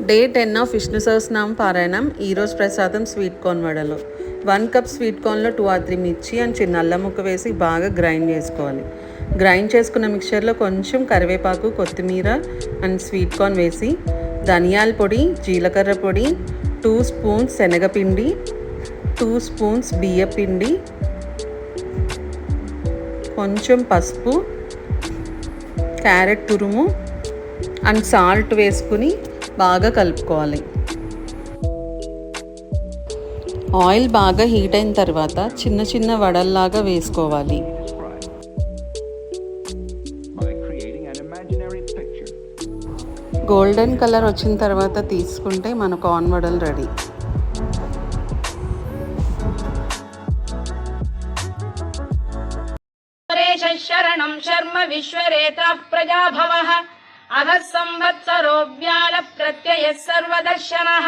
Day 10 of Vishnu Sahasranama పారాయణం. ఈరోజు ప్రసాదం స్వీట్ కార్న్ వడలు. 1 కప్ స్వీట్ కార్న్లో 2 or 3 మిర్చి అండ్ చిన్న అల్లం ముక్క వేసి బాగా గ్రైండ్ చేసుకోవాలి. గ్రైండ్ చేసుకున్న మిక్చర్లో కొంచెం కరివేపాకు, కొత్తిమీర అండ్ స్వీట్ కార్న్ వేసి ధనియాల పొడి, జీలకర్ర పొడి, 2 స్పూన్స్ శనగపిండి, 2 స్పూన్స్ బియ్యపిండి, కొంచెం పసుపు, క్యారెట్ తురుము అండ్ సాల్ట్ వేసుకుని బాగా కలుపుకోవాలి. ఆయిల్ బాగా హీట్ అయిన తర్వాత చిన్న చిన్న వడల్లాగా వేసుకోవాలి. గోల్డెన్ కలర్ వచ్చిన తర్వాత తీసుకుంటే మన కార్న్ వడలు రెడీ. శరణం శర్మ విశ్వరేత ప్రజాభవ అధ సంవత్సరో వ్యాళ ప్రత్యయ సర్వదర్శనః